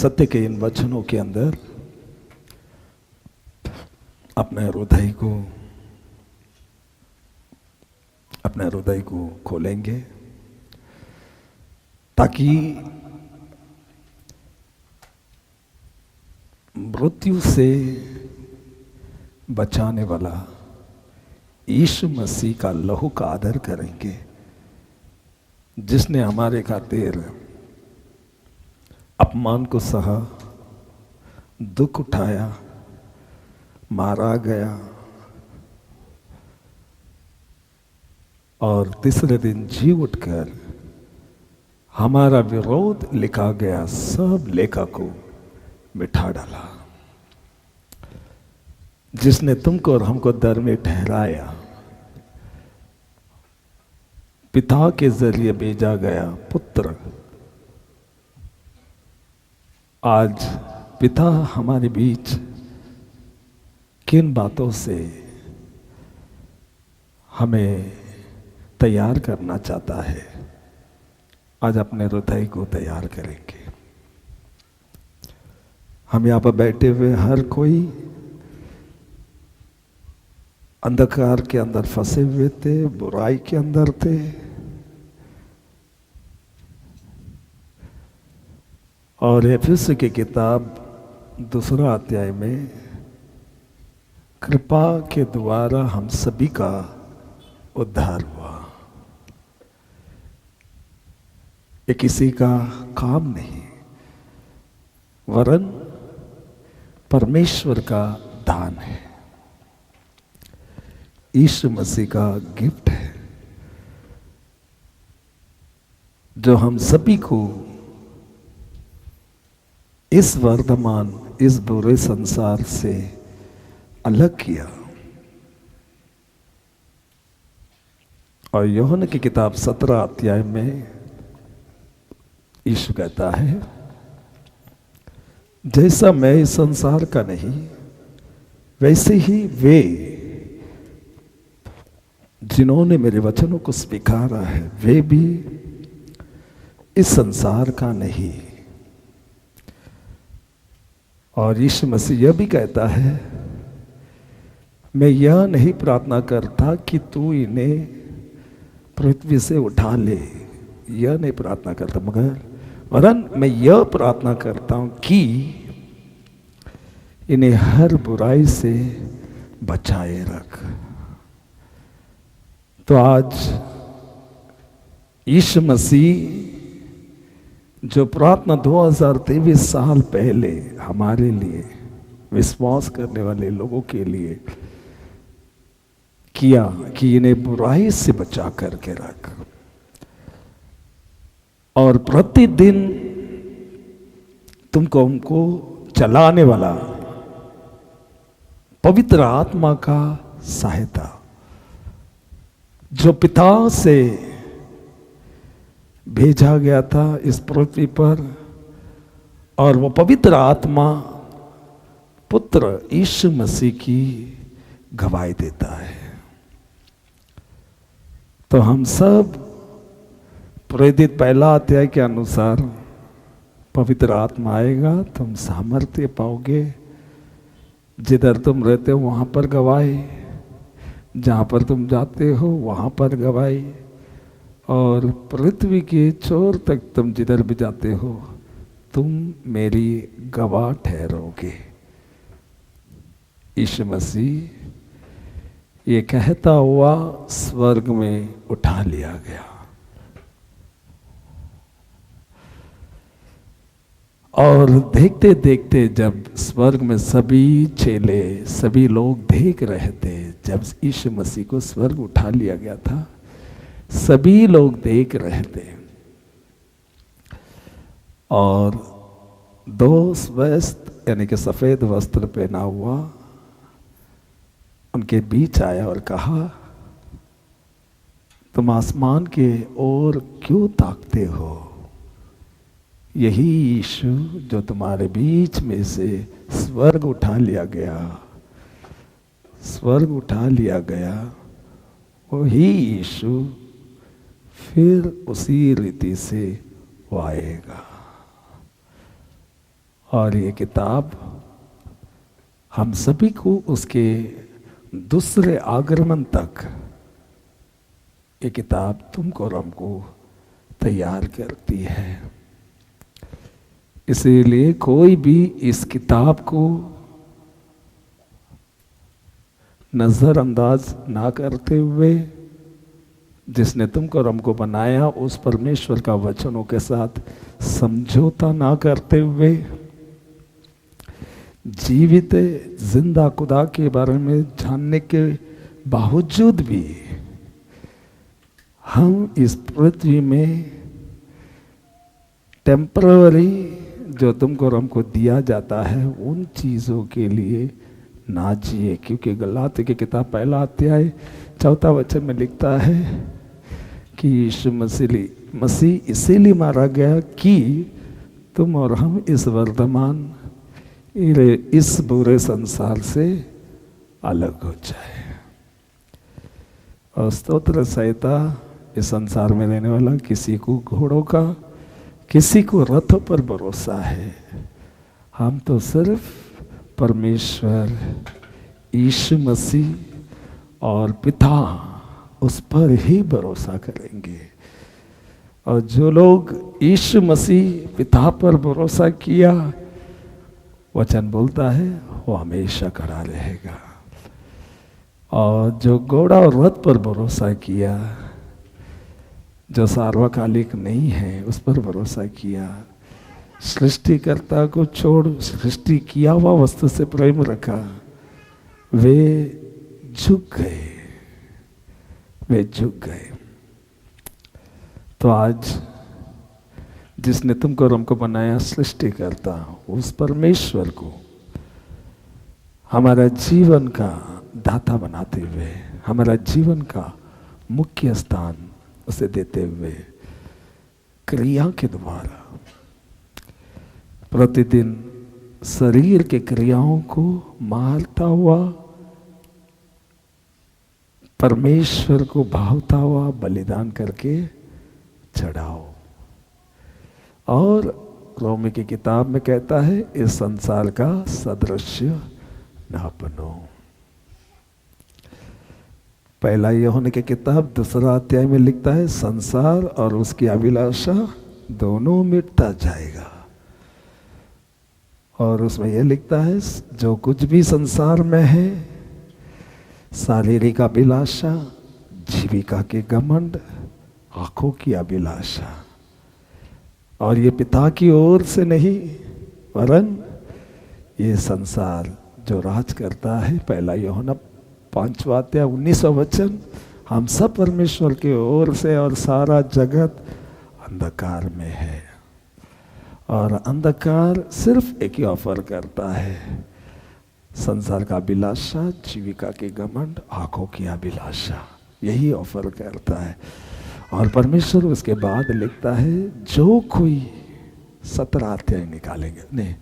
सत्य के इन वचनों के अंदर अपने हृदय को खोलेंगे ताकि मृत्यु से बचाने वाला यीशु मसीह का लहू का आदर करेंगे, जिसने हमारे खातिर अपमान को सहा, दुख उठाया, मारा गया और तीसरे दिन जी उठकर हमारा विरोध लिखा गया सब लेखा को मिटा डाला, जिसने तुमको और हमको धर्मी ठहराया, पिता के जरिए भेजा गया पुत्र। आज पिता हमारे बीच किन बातों से हमें तैयार करना चाहता है, आज अपने हृदय को तैयार करेंगे। हम यहाँ पर बैठे हुए हर कोई अंधकार के अंदर फंसे हुए थे, बुराई के अंदर थे, और एफेस की किताब 2 अध्याय में कृपा के द्वारा हम सभी का उद्धार हुआ। ये किसी का काम नहीं, वरन परमेश्वर का दान है, यीशु मसीह का गिफ्ट है, जो हम सभी को इस वर्तमान, इस बुरे संसार से अलग किया। और यूहन्ना की किताब 17 अध्याय में यीशु कहता है, जैसा मैं इस संसार का नहीं, वैसे ही वे जिन्होंने मेरे वचनों को स्वीकारा है, वे भी इस संसार का नहीं। और यीशु मसीह यह भी कहता है, मैं यह नहीं प्रार्थना करता कि तू इन्हें पृथ्वी से उठा ले, यह नहीं प्रार्थना करता, मगर वरन मैं यह प्रार्थना करता हूं कि इन्हें हर बुराई से बचाए रख। तो आज यीशु मसीह जो प्रार्थना 2023 साल पहले हमारे लिए, विश्वास करने वाले लोगों के लिए किया कि इन्हें बुराई से बचा करके रख, और प्रतिदिन तुमको हमको चलाने वाला पवित्र आत्मा का सहायता, जो पिता से भेजा गया था इस पृथ्वी पर, और वो पवित्र आत्मा पुत्र यीशु मसीह की गवाही देता है। तो हम सब प्रेरित 1 अध्याय के अनुसार पवित्र आत्मा आएगा, तुम सामर्थ्य पाओगे, जिधर तुम रहते हो वहां पर गवाही, जहां पर तुम जाते हो वहां पर गवाही, और पृथ्वी के छोर तक तुम जिधर भी जाते हो तुम मेरी गवाह ठहरोगे। यीशु मसीह ये कहता हुआ स्वर्ग में उठा लिया गया, और देखते देखते जब स्वर्ग में सभी चेले, सभी लोग देख रहे थे, जब यीशु मसीह को स्वर्ग उठा लिया गया था, सभी लोग देख रहे थे, और 2 वस्त्र यानी कि सफेद वस्त्र पहना हुआ उनके बीच आया और कहा, तुम आसमान के ओर क्यों ताकते हो? यही यीशु जो तुम्हारे बीच में से स्वर्ग उठा लिया गया, स्वर्ग उठा लिया गया, वही यीशु फिर उसी रीति से वो आएगा। और ये किताब हम सभी को उसके दूसरे आगमन तक ये किताब तुमको और हमको तैयार करती है। इसीलिए कोई भी इस किताब को नजरअंदाज ना करते हुए, जिसने तुमको और हमको बनाया उस परमेश्वर का वचनों के साथ समझौता ना करते हुए, जीवित जिंदा खुदा के बारे में जानने के बावजूद भी हम इस पृथ्वी में टेम्पररी जो तुमको और हमको दिया जाता है उन चीज़ों के लिए ना जिए। क्योंकि गलाती की किताब 1 अध्याय 4 वचन में लिखता है कि यीशु मसीह इसीलिए मारा गया कि तुम और हम इस वर्तमान इस बुरे संसार से अलग हो जाए। और स्तोत्र संहिता इस संसार में रहने वाला किसी को घोड़ों का, किसी को रथों पर भरोसा है। हम तो सिर्फ परमेश्वर यीशु मसीह और पिता उस पर ही भरोसा करेंगे। और जो लोग यीशु मसीह पिता पर भरोसा किया, वचन बोलता है वो हमेशा खड़ा रहेगा। और जो घोड़ा और रथ पर भरोसा किया, जो सार्वकालिक नहीं है, उस पर भरोसा किया, सृष्टिकर्ता को छोड़ सृष्टि किया हुआ वस्तु से प्रेम रखा, वे झुक गए, वे झुक गए। तो आज जिसने तुमको और हमको बनाया सृष्टिकर्ता, उस परमेश्वर को हमारा जीवन का दाता बनाते हुए, हमारा जीवन का मुख्य स्थान उसे देते हुए, क्रिया के द्वारा प्रतिदिन शरीर के क्रियाओं को मारता हुआ, परमेश्वर को भावता हुआ बलिदान करके चढ़ाओ। और रोमी की किताब में कहता है इस संसार का सदृश्य ना बनो। 1 यूहन्ना की किताब 2 अध्याय में लिखता है संसार और उसकी अभिलाषा दोनों मिटता जाएगा। और उसमें यह लिखता है जो कुछ भी संसार में है, शारीरिक अभिलाषा, जीविका के घमंड, आंखों की अभिलाषा, और ये पिता की ओर से नहीं वरन ये संसार जो राज करता है। 1 यूहन्ना 5 अध्याय 19वां वचन, हम सब परमेश्वर की ओर से और सारा जगत अंधकार में है। और अंधकार सिर्फ एक ही ऑफर करता है, संसार का अभिलाषा, जीविका के घमंड, आंखों की अभिलाषा, यही ऑफर करता है। और परमेश्वर उसके बाद लिखता है जो कोई 17 अध्याय निकालेंगे, नहीं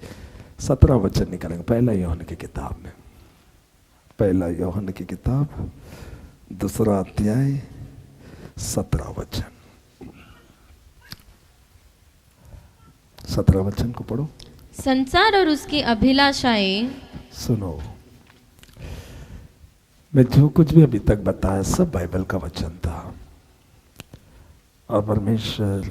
17 वचन निकालेंगे 1 यूहन्ना की किताब में, 1 यूहन्ना की किताब 2 अध्याय 17 वचन, 17 वचन को पढ़ो। संसार और उसकी अभिलाषाएं, सुनो, मैं जो कुछ भी अभी तक बताया सब बाइबल का वचन था। और परमेश्वर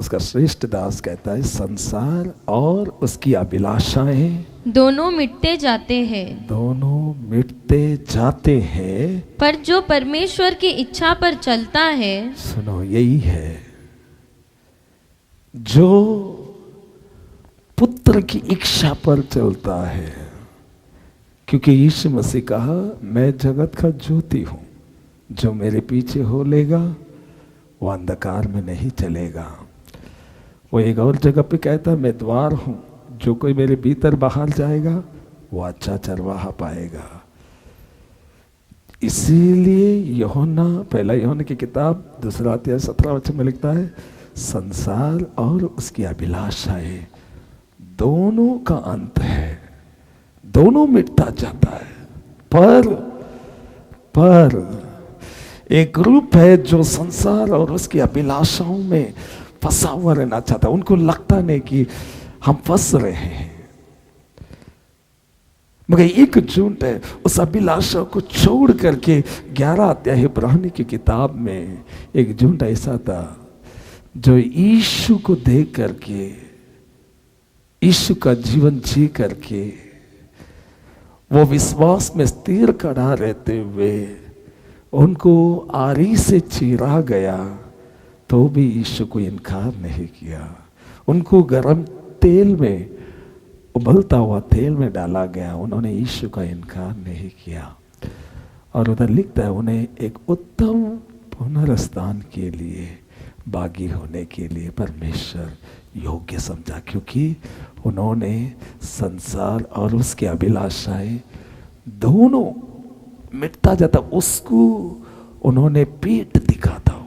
उसका श्रेष्ठ दास कहता है संसार और उसकी अभिलाषाएं दोनों मिटते जाते हैं, दोनों मिटते जाते हैं, पर जो परमेश्वर की इच्छा पर चलता है, सुनो यही है, जो पुत्र की इच्छा पर चलता है। क्योंकि यीशु मसीह कहा मैं जगत का ज्योति हूं, जो मेरे पीछे हो लेगा वो अंधकार में नहीं चलेगा। वो एक और जगह पे कहता है मैं द्वार हूं, जो कोई मेरे भीतर बाहर जाएगा वो अच्छा चरवाहा पाएगा। इसीलिए यूहन्ना 1 यूहन्ना की किताब 2 अध्याय 17 वचन में लिखता है संसार और उसकी अभिलाषाएं दोनों का अंत है, दोनों मिटता जाता है। पर एक ग्रुप है जो संसार और उसकी अभिलाषाओं में फंसा हुआ रहना चाहता है। उनको लगता नहीं कि हम फंस रहे हैं। मगर एक झूठ है, उस अभिलाषा को छोड़ करके 11 अध्याय इब्रानी की किताब में एक झूठ ऐसा था जो यीशु को देख करके, यीशु का जीवन जी करके, वो विश्वास में स्थिर खड़ा रहते हुए उनको आरी से चीरा गया तो भी यीशु को इनकार नहीं किया। उनको गर्म तेल में, उबलता हुआ तेल में डाला गया, उन्होंने यीशु का इनकार नहीं किया। और उधर लिखता है उन्हें एक उत्तम पुनरुत्थान के लिए, बागी होने के लिए परमेश्वर योग्य समझा, क्योंकि उन्होंने संसार और उसकी अभिलाषाएं दोनों मिटता जाता, उसको उन्होंने पीठ दिखाता हुआ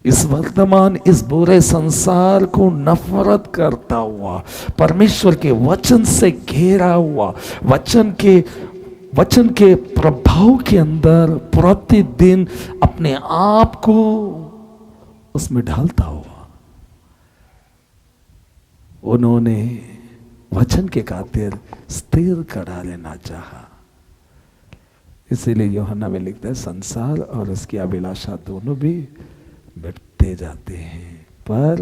इस वर्तमान, इस बुरे संसार को नफरत करता हुआ, परमेश्वर के वचन से घेरा हुआ, वचन के प्रभाव के अंदर प्रतिदिन अपने आप को उसमें ढालता हुआ उन्होंने वचन के खातिर स्थिर खड़ा रहना चाहा। इसीलिए यूहन्ना में लिखता है संसार और उसकी अभिलाषा दोनों भी मिटते जाते हैं, पर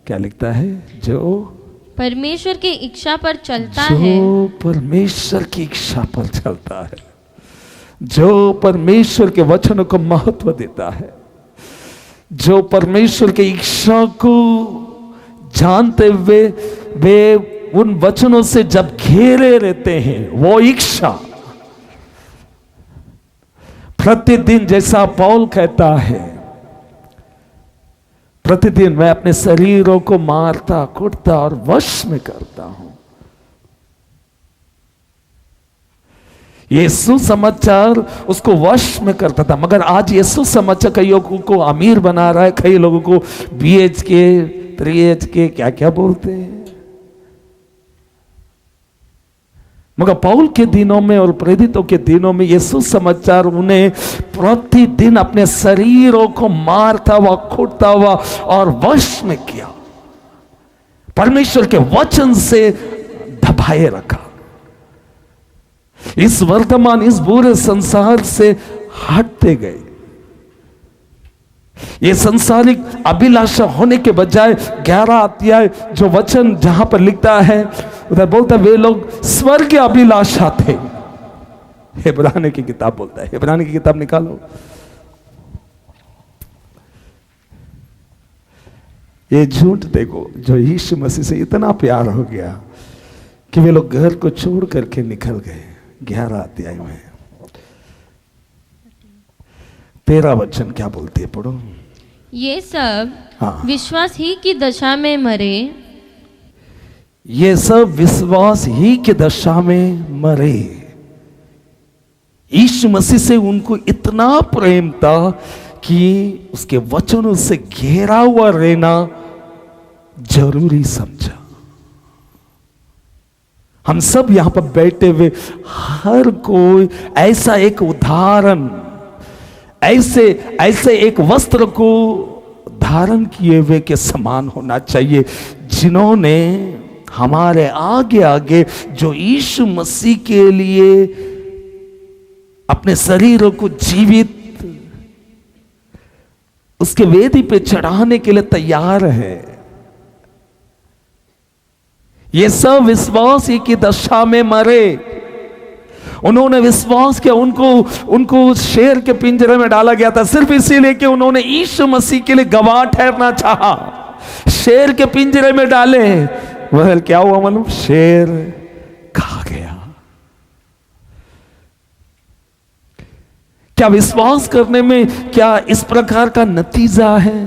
क्या लिखता है, जो परमेश्वर की इच्छा पर चलता जो है, परमेश्वर की इच्छा पर चलता है, जो परमेश्वर के वचनों को महत्व देता है, जो परमेश्वर की इच्छा को जानते हुए वे उन वचनों से जब घेरे रहते हैं, वो इच्छा प्रतिदिन, जैसा पौल कहता है, प्रतिदिन मैं अपने शरीरों को मारता कुटता और वश में करता हूं। ये सुसमाचार उसको वश में करता था, मगर आज ये सुसमाचार कई लोगों को अमीर बना रहा है, कई लोगों को BHK 3HK क्या क्या बोलते हैं। मगर पौल के दिनों में और प्रेरितों के दिनों में ये सुसमाचार उन्हें प्रतिदिन अपने शरीरों को मारता हुआ, खूटता हुआ और वश में किया, परमेश्वर के वचन से दबाए रखा, इस वर्तमान, इस बुरे संसार से हटते गए। ये संसारिक अभिलाषा होने के बजाय 11 अध्याय जो वचन जहां पर लिखता है, उधर बोलता है वे लोग स्वर्ग के अभिलाषा थे। इब्रानी की किताब बोलता है, इब्रानी की किताब निकालो, ये झूठ देखो, जो यीशु मसीह से इतना प्यार हो गया कि वे लोग घर को छोड़ करके निकल गए। 11 अध्याय में 13 वचन क्या बोलती है, पढ़ो। ये सब हाँ। विश्वास ही की दशा में मरे, ये सब विश्वास ही की दशा में मरे। यीशु मसीह से उनको इतना प्रेम था कि उसके वचनों से घेरा हुआ रहना जरूरी समझा। हम सब यहां पर बैठे हुए हर कोई ऐसा एक उदाहरण, ऐसे एक वस्त्र को धारण किए हुए के समान होना चाहिए, जिन्होंने हमारे आगे आगे जो यीशु मसीह के लिए अपने शरीरों को जीवित उसके वेदी पे चढ़ाने के लिए तैयार है। ये सब विश्वास ही की दशा में मरे। उन्होंने विश्वास किया, उनको शेर के पिंजरे में डाला गया था सिर्फ इसीलिए कि उन्होंने यीशु मसीह के लिए गवाह ठहरना चाहा। शेर के पिंजरे में डाले, वह क्या हुआ मालूम, शेर खा गया। क्या विश्वास करने में क्या इस प्रकार का नतीजा है?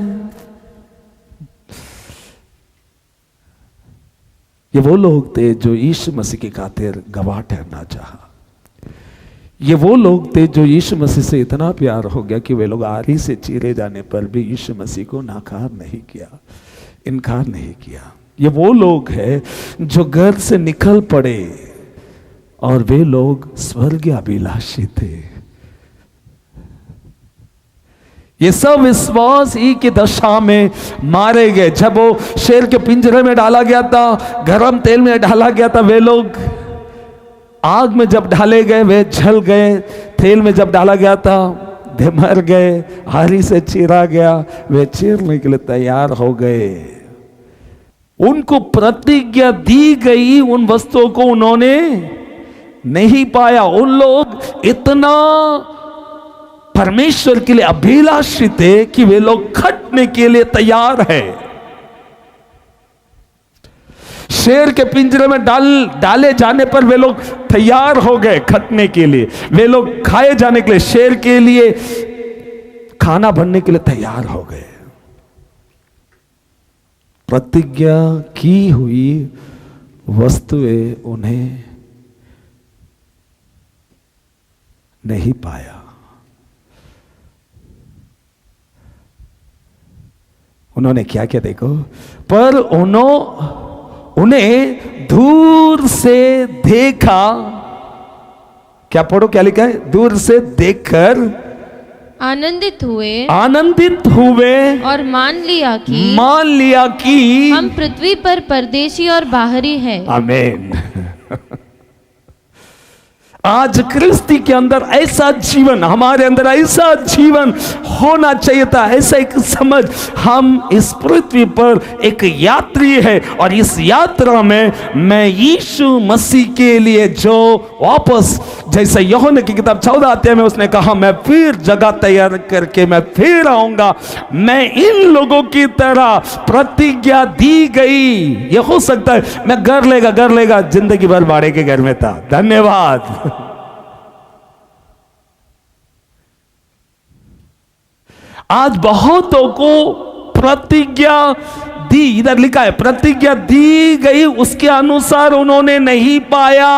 ये वो लोग थे जो यीशु मसीह की खातिर गवाह ठहरना चाहा। ये वो लोग थे जो यीशु मसीह से इतना प्यार हो गया कि वे लोग आरी से चीरे जाने पर भी यीशु मसीह को नाकार नहीं किया, इनकार नहीं किया। ये वो लोग हैं जो घर से निकल पड़े और वे लोग स्वर्गीय अभिलाषी थे। ये सब विश्वास ही की दशा में मारे गए। जब वो शेर के पिंजरे में डाला गया था, गरम तेल में डाला गया था, वे लोग आग में जब डाले गए वे जल गए, तेल में जब डाला गया था वे मर गए, हारी से चीरा गया वे चीरने के लिए तैयार हो गए। उनको प्रतिज्ञा दी गई उन वस्तुओं को उन्होंने नहीं पाया। उन लोग इतना परमेश्वर के लिए अभिलाषी थे कि वे लोग खटने के लिए तैयार है। शेर के पिंजरे में डाले जाने पर वे लोग तैयार हो गए खटने के लिए। वे लोग खाए जाने के लिए, शेर के लिए खाना बनने के लिए तैयार हो गए। प्रतिज्ञा की हुई वस्तुएं उन्हें नहीं पाया। उन्होंने क्या किया देखो, पर उन्हें दूर से देखा। क्या पढ़ो, क्या लिखा है? दूर से देखकर आनंदित हुए और मान लिया कि हम पृथ्वी पर परदेशी और बाहरी हैं। आमीन। आज क्रिस्ती के अंदर ऐसा जीवन, हमारे अंदर ऐसा जीवन होना चाहिए था, ऐसा एक समझ। हम इस पृथ्वी पर एक यात्री है और इस यात्रा में मैं यीशु मसीह के लिए जो वापस, जैसे यूहन्ना की किताब 14 अध्याय में उसने कहा, मैं फिर जगह तैयार करके मैं फिर आऊंगा। मैं इन लोगों की तरह प्रतिज्ञा दी गई। ये हो सकता है मैं घर लेगा जिंदगी भर भाड़े के घर में था। धन्यवाद। आज बहुतों को प्रतिज्ञा दी, इधर लिखा है प्रतिज्ञा दी गई, उसके अनुसार उन्होंने नहीं पाया।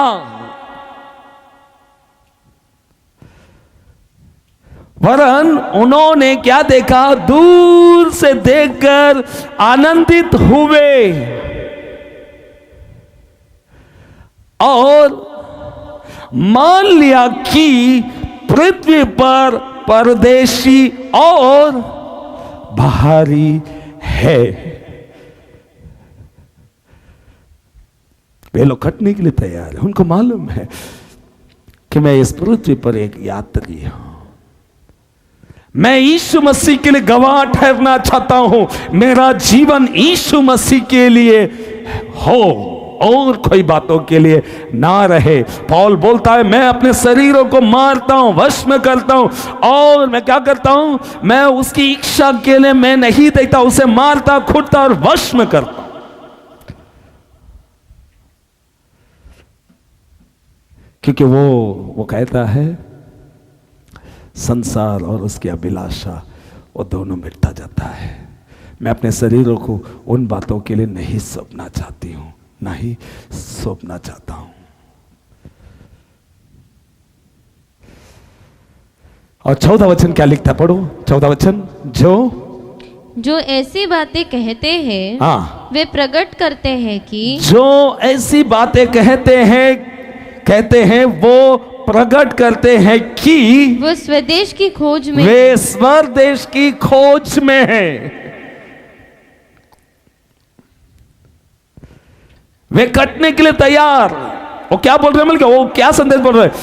वरन उन्होंने क्या देखा? दूर से देखकर आनंदित हुए और मान लिया कि पृथ्वी पर परदेशी और बाहरी है। वे लोग कटने के लिए तैयार है। उनको मालूम है कि मैं इस पृथ्वी पर एक यात्री हूं। मैं यीशु मसीह के लिए गवाह ठहरना चाहता हूं। मेरा जीवन यीशु मसीह के लिए हो और कोई बातों के लिए ना रहे। पौल बोलता है, मैं अपने शरीरों को मारता हूं, वश में करता हूं, और मैं क्या करता हूं? मैं उसकी इच्छा के लिए मैं नहीं देता, उसे मारता, खुदता और वश में करता। क्योंकि वो कहता है संसार और उसकी अभिलाषा वो दोनों मिटता जाता है। मैं अपने शरीरों को उन बातों के लिए नहीं सौंपना चाहती हूं, नहीं सौंपना चाहता हूं। और 14 वचन क्या लिखता? पढ़ो 14 वचन। जो ऐसी बातें कहते हैं, हाँ, वे प्रकट करते हैं कि जो ऐसी बातें कहते हैं वो प्रकट करते हैं कि वो स्वदेश की खोज में, वे स्वदेश की खोज में है। वे कटने के लिए तैयार। वो क्या बोल रहे हैं? मतलब वो क्या संदेश बोल रहे हैं?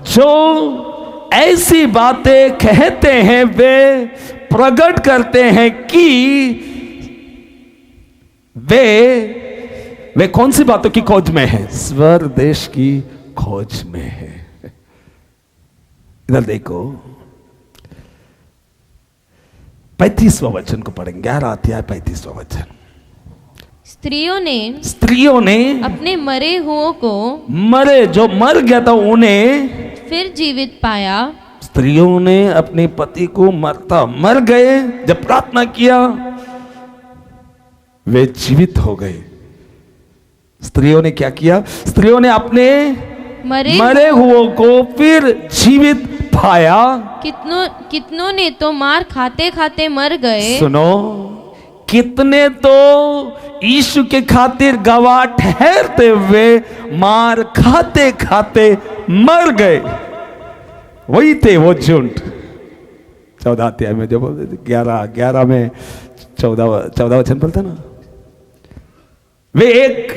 जो ऐसी बातें कहते हैं वे प्रकट करते हैं कि वे कौन सी बातों की खोज में है? स्वदेश की खोज में है। इधर देखो 35वां वचन को पढ़ेंगे, 11 अध्याय 35वां वचन। स्त्रियों ने अपने मरे हुओं को, जो मर गया था उन्हें फिर जीवित पाया। स्त्रियों ने अपने पति को मर गए जब प्रार्थना किया, वे जीवित हो गए। स्त्रियों ने क्या किया? स्त्रियों ने अपने मरे हुओं को फिर जीवित पाया। कितनों ने तो मार खाते खाते मर गए। सुनो, कितने तो यीशु के खातिर गवाह ठहरते हुए मार खाते खाते मर गए। वही थे वो झुंड। 14 अध्याय में जो 11 में 14 वचन बोलता ना, वे एक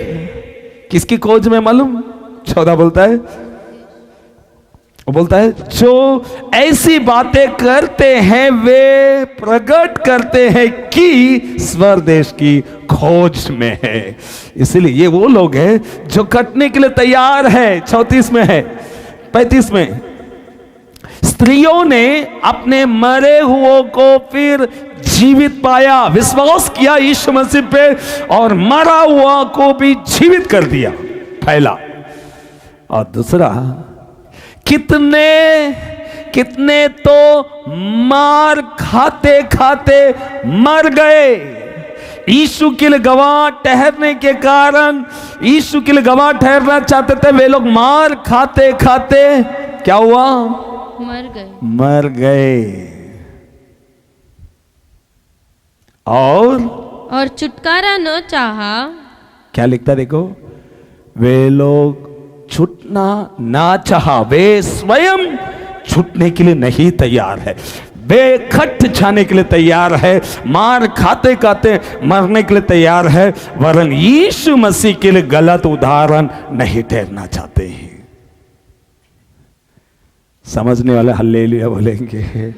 किसकी खोज में मालूम? 14 बोलता है, वो बोलता है जो ऐसी बातें करते हैं वे प्रकट करते हैं कि स्वर्ग देश की खोज में है। इसलिए ये वो लोग हैं जो कटने के लिए तैयार है। 34 में है, 35 में, स्त्रियों ने अपने मरे हुओं को फिर जीवित पाया, विश्वास किया यीशु मसीह पे, और मरा हुआ को भी जीवित कर दिया, पहला। और दूसरा, कितने तो मार खाते खाते मर गए। यीशु के लिए गवाह ठहरने के कारण, यीशु के लिए गवाह ठहरना चाहते थे वे लोग, मार खाते खाते क्या हुआ? मर गए। और छुटकारा न चाहा। क्या लिखता देखो, वे लोग छूटना ना चाहा, वे स्वयं छूटने के लिए नहीं तैयार है, वे खट जाने के लिए तैयार है, मार खाते खाते मरने के लिए तैयार है, वरन यीशु मसीह के लिए गलत उदाहरण नहीं ठहरना चाहते हैं। समझने वाले हल्लेलुया बोलेंगे।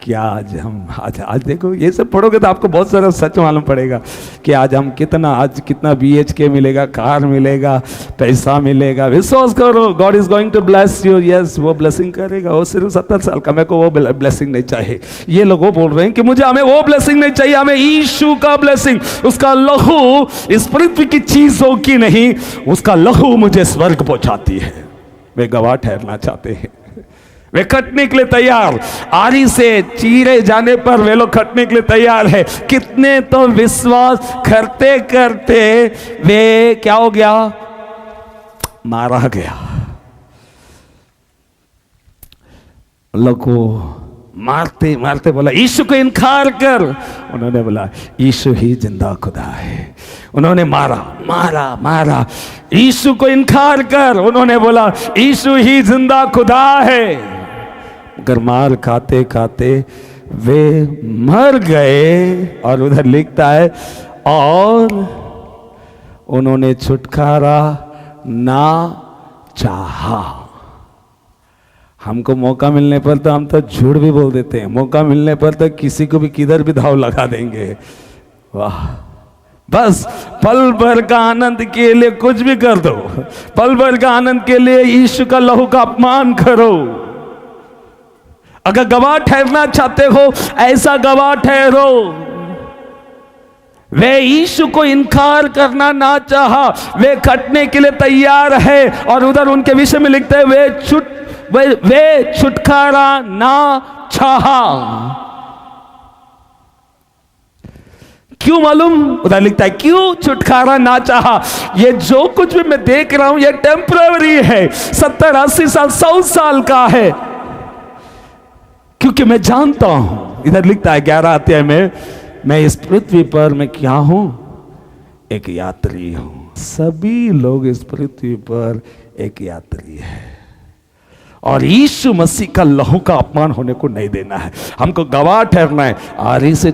क्या आज देखो, ये सब पढ़ोगे तो आपको बहुत सारा सच मालूम पड़ेगा कि आज कितना BHK मिलेगा, कार मिलेगा, पैसा मिलेगा। विश्वास करो, God is going to bless you. Yes, वो ब्लेसिंग करेगा। वो सिर्फ 70 साल का, मेरे को वो ब्लेसिंग नहीं चाहिए। ये लोग वो बोल रहे हैं कि हमें वो ब्लेसिंग नहीं चाहिए, हमें यीशु का ब्लेसिंग, उसका लहू इस पृथ्वी की चीजों की नहीं, उसका लहू मुझे स्वर्ग पहुंचाती है। वे गवाह ठहरना चाहते हैं, वे कटने के लिए तैयार, आरी से चीरे जाने पर वे लोग कटने के लिए तैयार है। कितने तो विश्वास करते करते वे क्या हो गया? मारा गया। लोग को मारते मारते बोला यीशु को इनकार कर। उन्होंने बोला यीशु ही जिंदा खुदा है। उन्होंने मारा यीशु को इनकार कर। उन्होंने बोला यीशु ही जिंदा खुदा है। मगर मार खाते खाते वे मर गए। और उधर लिखता है और उन्होंने छुटकारा ना चाहा। हमको मौका मिलने पर तो हम तो झूठ भी बोल देते हैं, मौका मिलने पर तो किसी को भी किधर भी दाव लगा देंगे। वाह, बस पल भर का आनंद के लिए कुछ भी कर दो, पल भर का आनंद के लिए यीशु का लहू का अपमान करो। अगर गवाह ठहरना चाहते हो, ऐसा गवाह ठहरो। वे यीशु को इनकार करना ना चाहा, वे कटने के लिए तैयार है। और उधर उनके विषय में लिखते हैं वे छुटकारा ना चाहा। क्यों मालूम? उधर लिखता है क्यों छुटकारा ना चाहा। ये जो कुछ भी मैं देख रहा हूं ये टेम्पररी है, 70, 80 साल, 100 साल का है, क्योंकि मैं जानता हूं। इधर लिखता है 11 अध्याय में, मैं इस पृथ्वी पर मैं क्या हूं? एक यात्री हूं। सभी लोग इस पृथ्वी पर एक यात्री है, और यीशु मसीह का लहू का अपमान होने को नहीं देना है। हमको गवाह ठहरना है। आरी से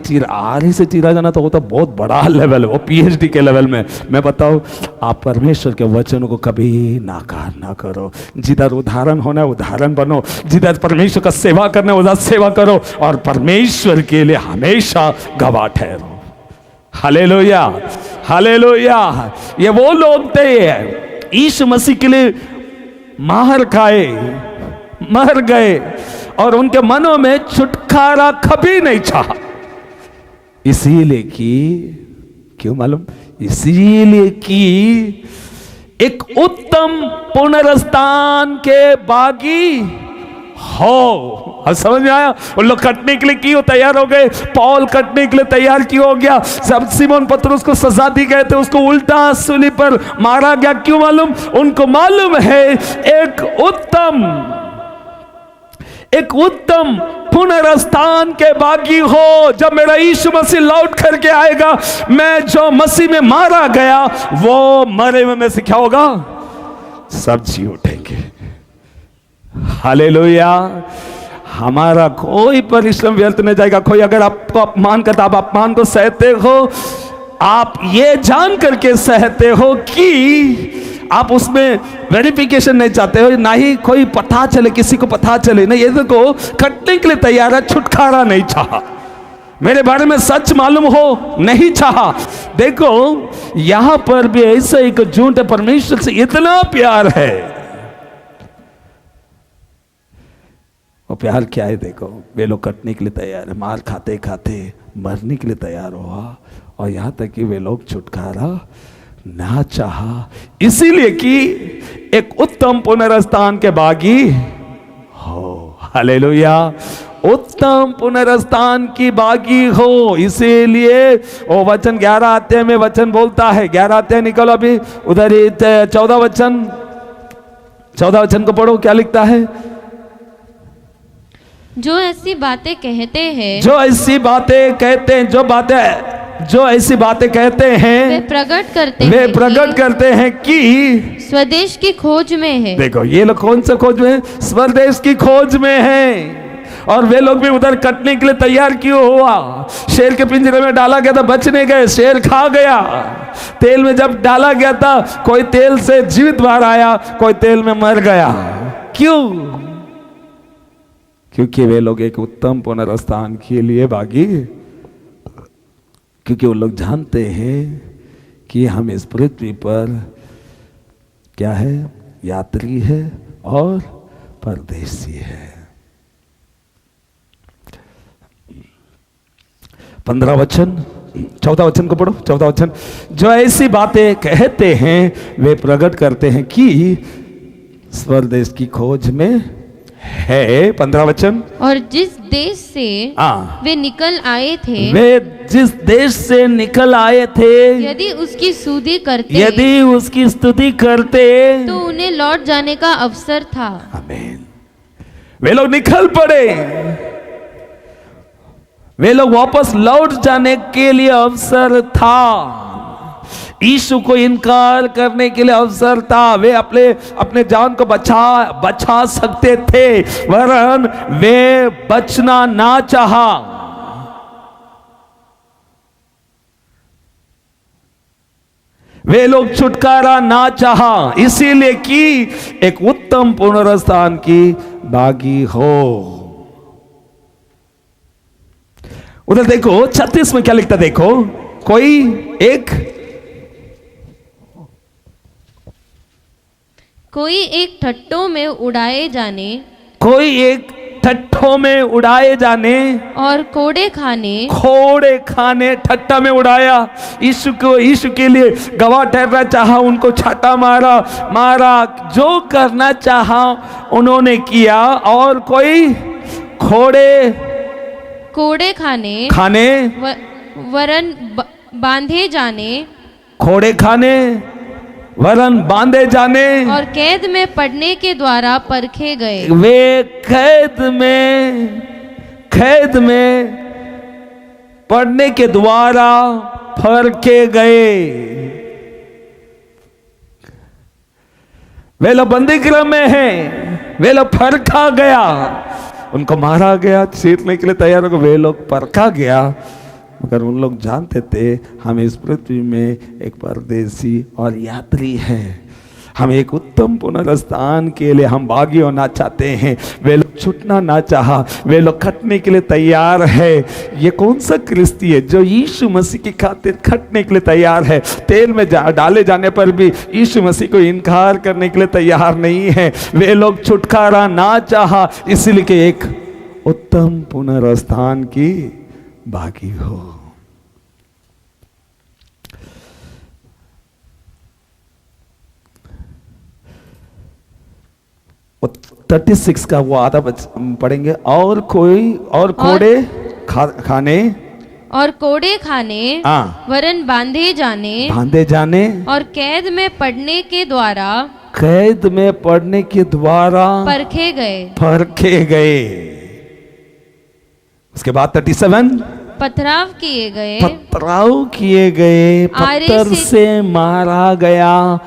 चीरा जाना तो वो तो बहुत बड़ा लेवल है, वो PhD के लेवल में। मैं बताऊं, आप परमेश्वर के वचनों को कभी नाकार ना करो। जिधर उदाहरण होना है उदाहरण बनो, जिधर परमेश्वर का सेवा करना है उधर सेवा करो, और परमेश्वर के लिए हमेशा गवाह ठहरो। Hallelujah, hallelujah. ये वो लोग थे यीशु मसीह के लिए मार खाए, मर गए, और उनके मनों में छुटकारा कभी नहीं चाहा। इसीलिए कि क्यों मालूम? इसीलिए कि एक उत्तम पुनरुत्थान के बागी हो। समझ में आया? उन लोग कटने के लिए क्यों तैयार हो गए? पौल कटने के लिए तैयार क्यों हो गया? सब सिमोन पतरस को सजा दी गए थे, उसको उल्टा सूली पर मारा गया। क्यों मालूम? उनको मालूम है एक उत्तम पुनरुत्थान के बागी हो। जब मेरा यीशु मसीह लौट करके आएगा, मैं जो मसीह में मारा गया वो मरे में से क्या होगा? सब जी उठेंगे। हालेलुया, हमारा कोई परिश्रम व्यर्थ नहीं जाएगा। कोई अगर आपको अपमान करता, आप अपमान को सहते हो, आप ये जान करके सहते हो कि आप उसमें वेरिफिकेशन नहीं चाहते हो, ना ही कोई पता चले, किसी को पता चले नहीं, ये देखो कटने के लिए तैयार है, छुटकारा नहीं चाहा, मेरे बारे में सच मालूम हो नहीं चाहा। देखो यहां पर भी ऐसा एक झूठ है, परमेश्वर से इतना प्यार है। और प्यार क्या है, देखो वे लोग कटने के लिए तैयार है, मार खाते खाते मरने के लिए तैयार हुआ, और यहां तक कि वे लोग छुटकारा ना चाहा, इसीलिए कि एक उत्तम पुनरुत्थान के बागी हो। हालेलुया, उत्तम पुनरुत्थान की बागी हो। इसीलिए वो वचन 11 अध्याय में वचन बोलता है, 11 अध्याय निकलो अभी उधर ही 14 वचन को पढ़ो, क्या लिखता है? जो ऐसी बातें कहते हैं, जो ऐसी बातें कहते हैं, जो ऐसी बातें कहते हैं, वे प्रकट करते हैं कि स्वदेश की खोज में है। देखो ये लोग कौन सा खोज में है? स्वदेश की खोज में है। और वे लोग भी उधर कटने के लिए तैयार क्यों हुआ? शेर के पिंजरे में डाला गया था, बच नहीं गए, शेर खा गया। तेल में जब डाला गया था, कोई तेल से जीवित बाहर आया, कोई तेल में मर गया। क्यों? क्योंकि वे लोग एक उत्तम पुनरुत्थान के लिए भागी, क्योंकि वो लोग जानते हैं कि हम इस पृथ्वी पर क्या है? यात्री है और परदेसी है। 15 वचन, 14 वचन को पढ़ो, 14 वचन। जो ऐसी बातें कहते हैं वे प्रकट करते हैं कि स्वदेश की खोज में है। 15 वचन। और जिस देश से वे निकल आए थे, वे जिस देश से निकल आए थे, यदि उसकी स्तुति करते, तो उन्हें लौट जाने का अवसर था। आमीन। वे लोग निकल पड़े, वे लोग वापस लौट जाने के लिए अवसर था। यीशु को इनकार करने के लिए अवसर था। वे अपने जान को बचा सकते थे, वरन वे बचना ना चाहा। वे लोग छुटकारा ना चाहा, इसीलिए कि एक उत्तम पुनरुत्थान की बागी हो। उधर देखो 36 में क्या लिखता, देखो कोई एक ठट्टों में उड़ाए जाने और कोड़े खाने ठट्टा में उड़ाया। यीशु के लिए गवाह ठहरना चाहा, उनको छाता मारा, जो करना चाहा उन्होंने किया। और कोई कोड़े खाने वरन बांधे जाने और कैद में पड़ने के द्वारा परखे गए। वे कैद में पड़ने के द्वारा परखे गए। वे लोग बंदी गृह में हैं, वे लोग परखा गया, उनको मारा गया, चीरने के लिए तैयार हो गए, वे लोग परखा गया। मगर उन लोग जानते थे हम इस पृथ्वी में एक परदेसी और यात्री हैं। हम एक उत्तम पुनरुत्थान के लिए हम बागी होना चाहते हैं। वे लोग छूटना ना चाहा, वे लोग खटने के लिए तैयार है। ये कौन सा ख्रिस्ती है जो यीशु मसीह की खातिर खटने के लिए तैयार है? तेल में डाले जाने पर भी यीशु मसीह को इनकार करने के लिए तैयार नहीं है। वे लोग छुटकारा ना चाहा, इसलिए कि एक उत्तम पुनरुत्थान की बागी हो। 36 का वो आधा पढ़ेंगे। और कोड़े खाने वरन बांधे जाने और कैद में पड़ने के द्वारा परखे गए। उसके बाद 37 पथराव किए गए, पत्थर से मारा गया,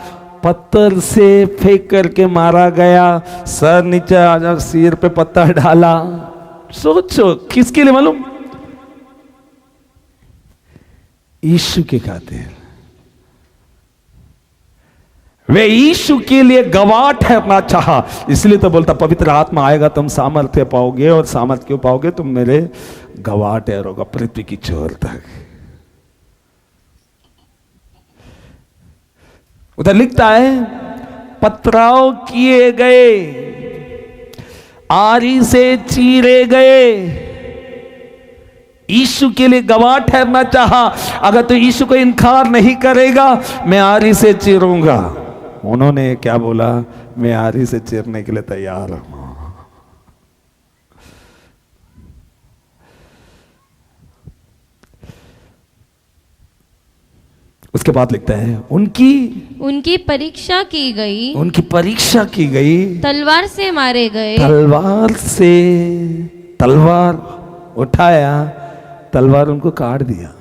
पत्थर से फेंक करके मारा गया। सर नीचे, सिर पे पत्थर डाला, सोचो किसके लिए मालूम? यीशु के खातिर। वे यीशु के लिए गवाह ठहरना चाहा, इसलिए तो बोलता पवित्र आत्मा आएगा तुम सामर्थ्य पाओगे, और सामर्थ्य क्यों पाओगे? तुम मेरे गवाह ठहरोगे पृथ्वी की छोर तक। उधर लिखता है पथराव किए गए, आरी से चीरे गए। यीशु के लिए गवाह ठहरना चाहा, अगर तो यीशु को इनकार नहीं करेगा मैं आरी से चीरूंगा। उन्होंने क्या बोला? मैं आरी से चीरने के लिए तैयार हूं। उसके बाद लिखता है उनकी परीक्षा की गई, उनकी परीक्षा की गई, तलवार से मारे गए, तलवार उठाया, तलवार उनको काट दिया।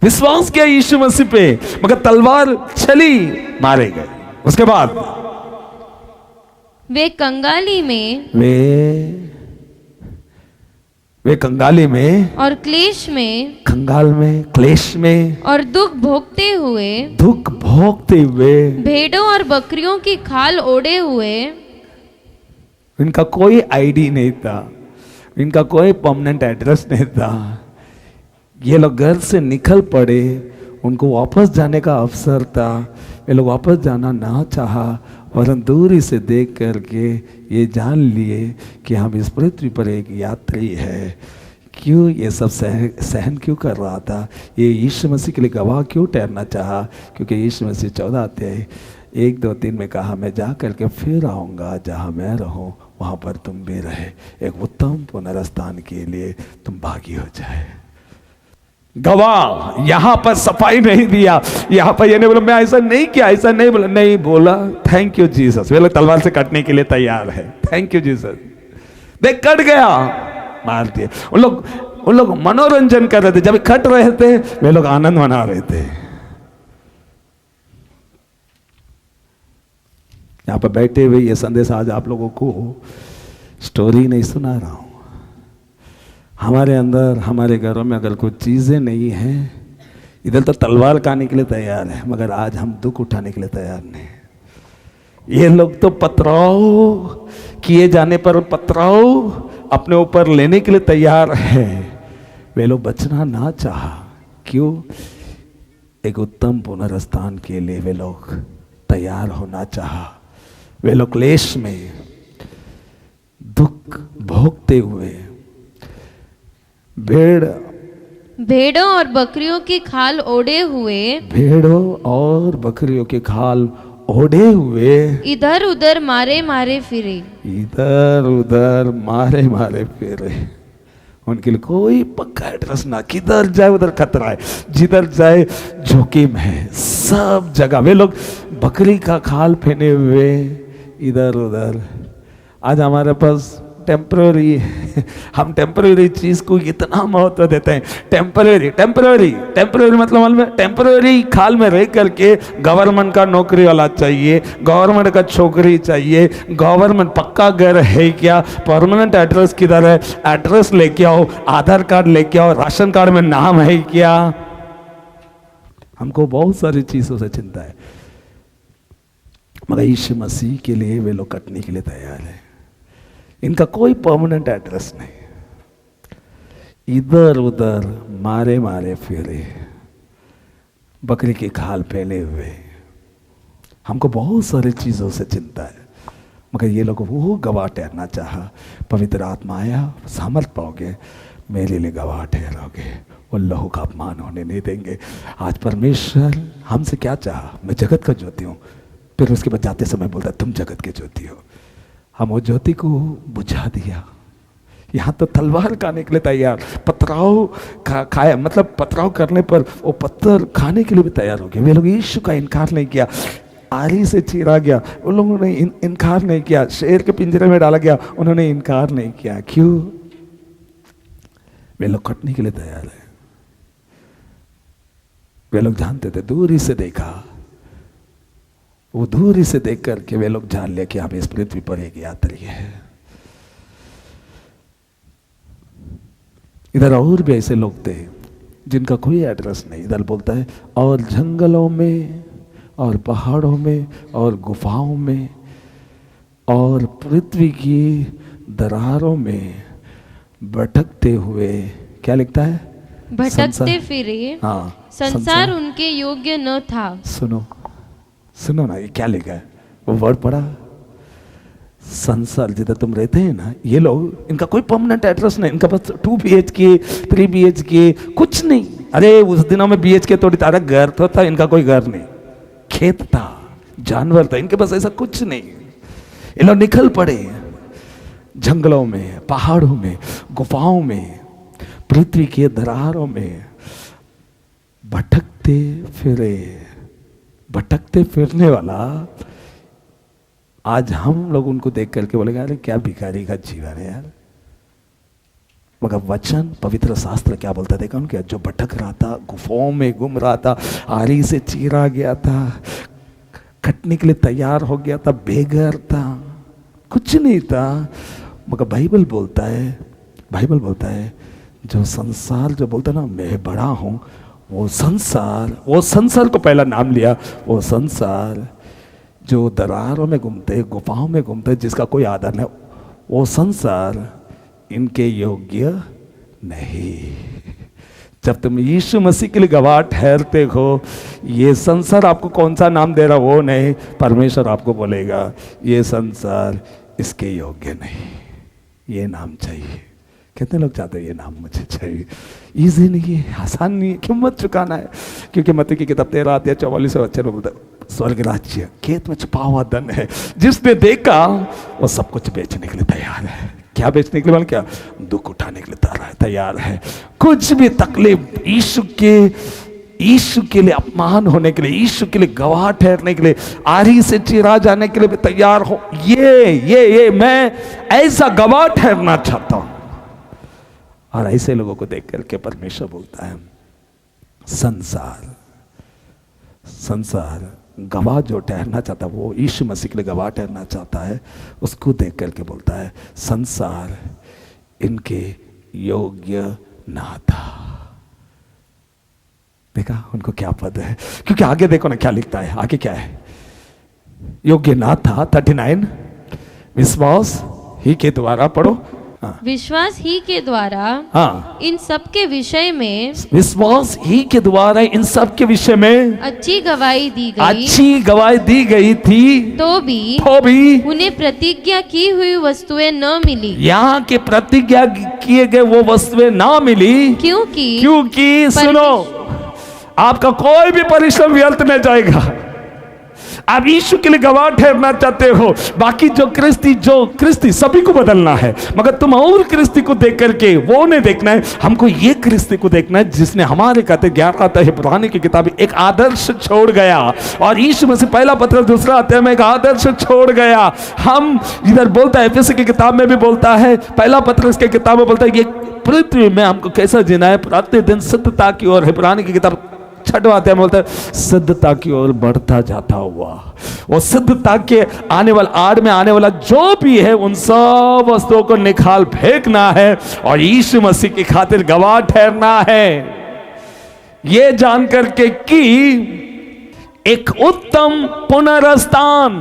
विश्वास किया यीशु मसीह पे, मगर तलवार चली, मारे गए। उसके बाद वे कंगाली में, वे कंगाली में और क्लेश में, कंगाल में, क्लेश में और दुख भोगते हुए, भेड़ों और बकरियों की खाल ओढ़े हुए। इनका कोई आईडी नहीं था, इनका कोई परमानेंट एड्रेस नहीं था। ये लोग घर से निकल पड़े, उनको वापस जाने का अवसर था। ये लोग वापस जाना ना चाहा, वरन दूरी से देख करके ये जान लिए कि हम इस पृथ्वी पर एक यात्री है। क्यों ये सब सहन क्यों कर रहा था? ये यीशु मसीह के लिए गवाह क्यों ठहरना चाहा? क्योंकि यीशु मसीह 14 अध्याय 1, 2, 3 में कहा मैं जा करके फिर आऊँगा, जहाँ मैं रहूँ वहाँ पर तुम भी रहे, एक उत्तम पुनरुत्थान के लिए तुम भागी हो जाए। गवाह यहां पर सफाई नहीं दिया, यहां पर ये नहीं बोला मैं ऐसा नहीं किया, ऐसा नहीं बोला, नहीं बोला थैंक यू जीसस। वे लोग तलवार से कटने के लिए तैयार है, थैंक यू जीसस। देख कट गया, मार दिए। उन लोग मनोरंजन कर रहे थे, जब कट रहे थे वे लोग आनंद मना रहे थे। यहां पर बैठे हुए ये संदेश आज आप लोगों को स्टोरी नहीं सुना रहा हूं। हमारे अंदर, हमारे घरों में अगर कोई चीज़ें नहीं हैं, इधर तो तलवार खाने के लिए तैयार है, मगर आज हम दुख उठाने के लिए तैयार नहीं। ये लोग तो पथराव किए जाने पर पथराव अपने ऊपर लेने के लिए तैयार है। वे लोग बचना ना चाहा, क्यों? एक उत्तम पुनरुत्थान के लिए वे लोग तैयार होना चाहा। वे लोग क्लेश में दुख भोगते हुए, भेड़ों और बकरियों की खाल ओढ़े हुए, भेड़ों और बकरियों की खाल ओढ़े हुए, इधर उधर मारे मारे फिरे, इधर उधर मारे मारे फिरे। उनके लिए कोई पक्का एड्रेस ना, किधर जाए उधर खतरा है, जिधर जाए जोखिम है, सब जगह वे लोग बकरी का खाल पहने हुए इधर उधर। आज हमारे पास टेम्पररी, हम टेम्पररी चीज को इतना महत्व देते हैं। टेम्पररी मतलब टेम्पररी खाल में रह करके गवर्नमेंट का नौकरी वाला चाहिए, गवर्नमेंट का छोकरी चाहिए, गवर्नमेंट पक्का घर है क्या, परमानेंट एड्रेस किधर है, एड्रेस लेके आओ, आधार कार्ड लेके आओ, राशन कार्ड में नाम है क्या। हमको बहुत सारी चीजों से चिंता है, मगर यीशु मसीह के लिए वे लोग कटने के लिए तैयार है। इनका कोई परमानेंट एड्रेस नहीं, इधर उधर मारे मारे फिरे, बकरी की खाल फैले हुए। हमको बहुत सारी चीज़ों से चिंता है, मगर ये लोग वो गवाह ठहरना चाहा। पवित्र आत्मा आया, सामर्थ पाओगे, मेरे लिए गवाह ठहरोगे, वो लहू का अपमान होने नहीं देंगे। आज परमेश्वर हमसे क्या चाहा? मैं जगत का ज्योति हूँ। फिर उसके बाद जाते समय बोलता तुम जगत के ज्योति हो। हम वो ज्योति को बुझा दिया। यहाँ तो तलवार खाने के लिए तैयार, पथराव खाया, मतलब पथराव करने पर वो पत्थर खाने के लिए भी तैयार हो गए। वे लोग यीशु का इनकार नहीं किया, आरी से चीरा गया, उन लोगों ने इनकार नहीं किया, शेर के पिंजरे में डाला गया, उन्होंने इनकार नहीं किया। क्यों? वे लोग कटने के लिए तैयार है। वे लोग जानते थे, दूरी से देखा, वो दूरी से देख करके वे लोग जान लिया कि हम इस पृथ्वी पर एक यात्री है। इधर और भी ऐसे लोग थे जिनका कोई एड्रेस नहीं। इधर बोलता है और जंगलों में और पहाड़ों में और गुफाओं में और पृथ्वी की दरारों में भटकते हुए, क्या लिखता है? भटकते फिरे। हाँ, संसार उनके योग्य न था। सुनो सुनो ना, ये क्या लिखा है? वो वर्ड पढ़ा, संसार जिधर तुम रहते हैं ना, ये लोग, इनका कोई परमानेंट एड्रेस नहीं, इनका बस 2 BHK 3 BHK कुछ नहीं। अरे उस दिनों में BHK थोड़ी तारा घर तो था, इनका कोई घर नहीं, खेत था, जानवर था, इनके पास ऐसा कुछ नहीं। ये लोग निकल पड़े जंगलों में, पहाड़ों में, गुफाओं में, पृथ्वी के दरारों में भटकते फिरे। भटकते फिरने वाला, आज हम लोग उनको देख करके बोलेगा अरे क्या भिखारी का जीवन है यार। मगर वचन, पवित्र शास्त्र क्या बोलता देखा उनके, जो भटक रहा था, गुफाओं में घूम रहा था, आरी से चीरा गया था, कटने के लिए तैयार हो गया था, बेघर था, कुछ नहीं था, मगर बाइबल बोलता है जो संसार, जो बोलता ना मैं बड़ा हूं, वो संसार को पहला नाम लिया, वो संसार जो दरारों में घूमते, गुफाओं में घूमते, जिसका कोई आधार नहीं, वो संसार इनके योग्य नहीं। जब तुम यीशु मसीह के लिए गवाह ठहरते हो, ये संसार आपको कौन सा नाम दे रहा वो नहीं, परमेश्वर आपको बोलेगा ये संसार इसके योग्य नहीं, ये नाम चाहिए। कितने लोग चाहते हैं ये नाम मुझे चाहिए? ईजी नहीं है, आसान नहीं है, कीमत चुकाना है। क्योंकि मत्ती की किताब 13 अध्याय 44 अच्छे लोग बोलते, स्वर्ग राज्य खेत में छुपा हुआ धन है, जिसने देखा वो सब कुछ बेचने के लिए तैयार है। क्या बेचने के लिए? क्या? दुख उठाने के लिए तैयार है। कुछ भी तकलीफ, यीशु के लिए अपमान होने के लिए, यीशु के लिए गवाह ठहरने के लिए, आरी से चीरा जाने के लिए भी तैयार हो। ये मैं ऐसा गवाह ठहरना चाहता हूं। और ऐसे लोगों को देख करके परमेश्वर बोलता है संसार गवाह जो ठहरना चाहता है, वो यीशु मसीह के लिए गवाह ठहरना चाहता है, उसको देख करके बोलता है संसार इनके योग्य ना था। देखा उनको क्या पद है? क्योंकि आगे देखो ना क्या लिखता है, आगे क्या है? योग्य ना था। 39 विश्वास ही के द्वारा, पढ़ो। हाँ। विश्वास ही के द्वारा, हाँ, इन सब के विषय में, विश्वास ही के द्वारा इन सब के विषय में अच्छी गवाही दी गई थी, तो भी उन्हें प्रतिज्ञा की हुई वस्तुएं न मिली। यहाँ के प्रतिज्ञा किए गए वो वस्तुएं ना मिली, क्योंकि सुनो, आपका कोई भी परिश्रम व्यर्थ नहीं जाएगा। आप यीशु के लिए गवाह ठहरना चाहते हो, बाकी जो क्रिस्ती सभी को बदलना है, मगर तुम और क्रिस्ती को देख करके वो नहीं देखना है, हमको ये क्रिस्ती को देखना है जिसने हमारे कहते 11 आता है पुराने की किताब एक आदर्श छोड़ गया। और यीशु मसीह पहला पत्र 2 अध्याय में एक आदर्श छोड़ गया। हम इधर बोलता है, एफएससी की किताब में भी बोलता है, पहला पत्र इसके किताब में बोलता है ये पृथ्वी में हमको कैसा जीना है, प्रतिदिन सिद्धता की ओर है। पुराने की किताब 6वां अध्याय में बोलता है सिद्धता की ओर बढ़ता जाता हुआ। वो सिद्धता के आने वाला, आड़ में आने वाला जो भी है, उन सब वस्तुओं को निकाल फेंकना है और यीशु मसीह की खातिर गवाह ठहरना है। ये जानकर के कि एक उत्तम पुनरुत्थान,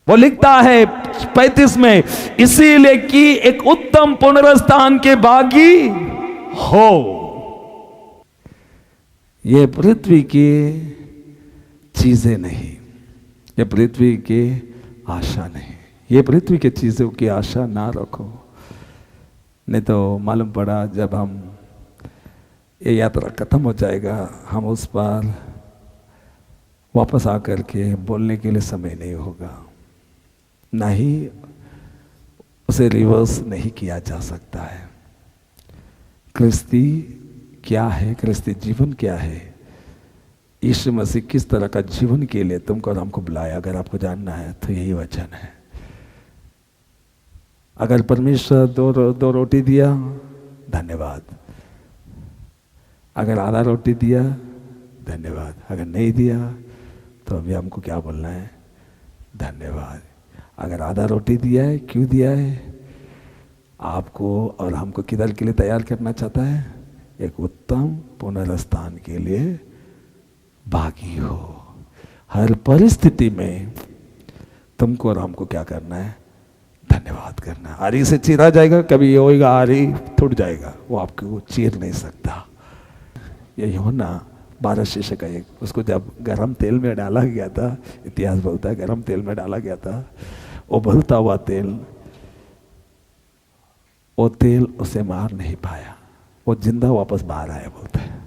वो लिखता है 35 में, इसीलिए कि एक उत्तम पुनरुत्थान के बागी हो। ये पृथ्वी की चीजें नहीं, ये पृथ्वी की आशा नहीं, ये पृथ्वी की चीजों की आशा ना रखो। नहीं तो मालूम पड़ा जब हम ये यात्रा खत्म हो जाएगा, हम उस पार वापस आकर के बोलने के लिए समय नहीं होगा, ना ही उसे रिवर्स नहीं किया जा सकता है। क्रिस्ती क्या है, क्रिस्ती जीवन क्या है, यीशु मसीह किस तरह का जीवन के लिए तुमको और हमको बुलाया, अगर आपको जानना है तो यही वचन है। अगर परमेश्वर दो रोटी दिया, धन्यवाद। अगर आधा रोटी दिया, धन्यवाद। अगर नहीं दिया तो अभी हमको क्या बोलना है? धन्यवाद। अगर आधा रोटी दिया है, क्यों दिया है? आपको और हमको किधर के लिए तैयार करना चाहता है? एक उत्तम पुनरुत्थान के लिए भागी हो। हर परिस्थिति में तुमको और हमको क्या करना है? धन्यवाद करना है। आरी से चीरा जाएगा, कभी ये होएगा आरी टूट जाएगा, वो आपको चीर नहीं सकता। ये यूहन्ना 12 शिष्य का एक, उसको जब गरम तेल में डाला गया था, इतिहास बोलता है गरम तेल में डाला गया था, उबलता हुआ तेल, वो तेल उसे मार नहीं पाया, वो जिंदा वापस बाहर आया। बोलता है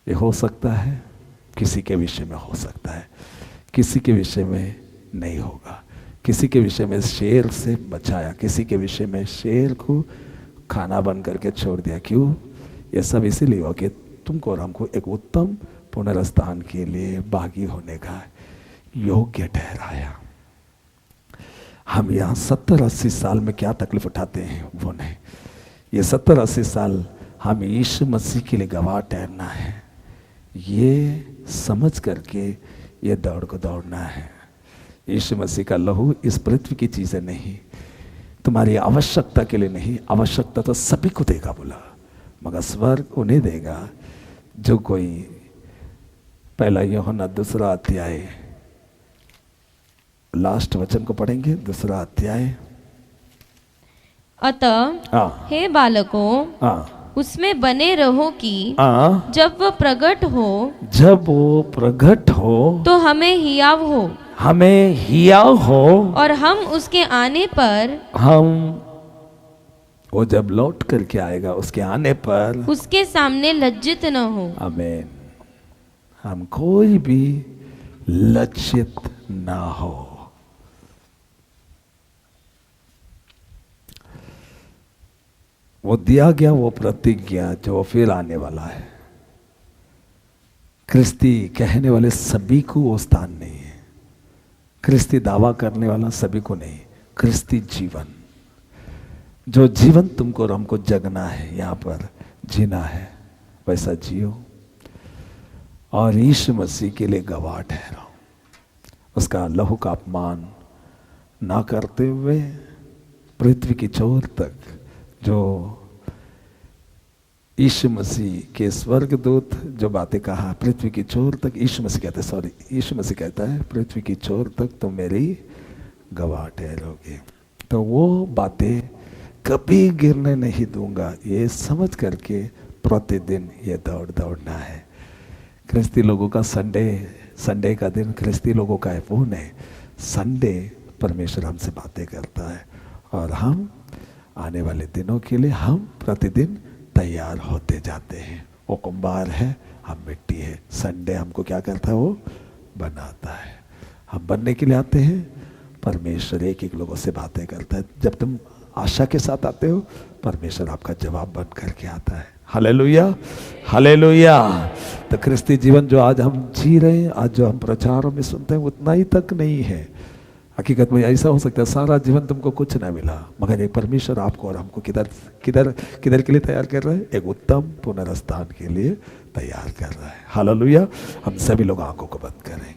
ये हो सकता है, किसी के विषय में हो सकता है, किसी के विषय में नहीं होगा। किसी के विषय में शेर से बचाया, किसी के विषय में शेर को खाना बन करके छोड़ दिया। क्यों? ये सब इसीलिए हो कि तुमको और हमको एक उत्तम पुनरुत्थान के लिए भागी होने का योग्य ठहराया। हम यहाँ 70-80 साल में क्या तकलीफ उठाते हैं वो नहीं। ये 70-80 साल हम यीशु मसीह के लिए गवाह ठहरना है, ये समझ करके ये दौड़ को दौड़ना है। यीशु मसीह का लहू इस पृथ्वी की चीजें नहीं, तुम्हारी आवश्यकता के लिए नहीं। आवश्यकता तो सभी को देगा बोला, मगर स्वर्ग उन्हें देगा जो कोई, पहला यूहन्ना 2 अध्याय, लास्ट वचन को पढ़ेंगे, 2 अध्याय। अतः हे बालकों, उसमें बने रहो कि जब वो प्रकट हो तो हमें हियाव हो और हम उसके आने पर, वो जब लौट करके आएगा उसके आने पर उसके सामने लज्जित न हो। आमीन। हम कोई भी लज्जित ना हो। वो दिया गया वो प्रतिज्ञा जो फिर आने वाला है, क्रिस्ती कहने वाले सभी को वो स्थान नहीं है। क्रिस्ती दावा करने वाला सभी को नहीं। क्रिस्ती जीवन, जो जीवन तुमको और हमको जगना है, यहाँ पर जीना है, वैसा जियो और यीशु मसीह के लिए गवाह ठहरो। उसका लहू का अपमान ना करते हुए पृथ्वी की छोर तक, जो यीशु मसीह के स्वर्गदूत जो बातें कहा, पृथ्वी की छोर तक, यीशु मसीह कहता है पृथ्वी की छोर तक तो मेरी गवाह ठहरोगे। तो वो बातें कभी गिरने नहीं दूंगा, ये समझ करके प्रतिदिन ये दौड़ना है। ख्रिस्ती लोगों का संडे का दिन ख्रिस्ती लोगों का है, वो नहीं। संडे परमेश्वर हमसे बातें करता है और हम आने वाले दिनों के लिए हम प्रतिदिन तैयार होते जाते हैं। वो कुंभार है, हम मिट्टी है। संडे हमको क्या करता है? वो बनाता है। हम बनने के लिए आते हैं, परमेश्वर एक लोगों से बातें करता है। जब तुम आशा के साथ आते हो, परमेश्वर आपका जवाब बन करके आता है। Hallelujah, hallelujah. तो क्रिस्ती जीवन जो आज हम जी रहे हैं, आज जो हम प्रचारों में सुनते हैं, उतना ही तक नहीं है। हकीकत में ऐसा हो सकता है सारा जीवन तुमको कुछ ना मिला, मगर एक परमेश्वर आपको और हमको किधर के लिए तैयार कर रहा है? एक उत्तम पुनरुत्थान के लिए तैयार कर रहा है। हालेलुया। हम सभी लोग आंखों को बंद करें।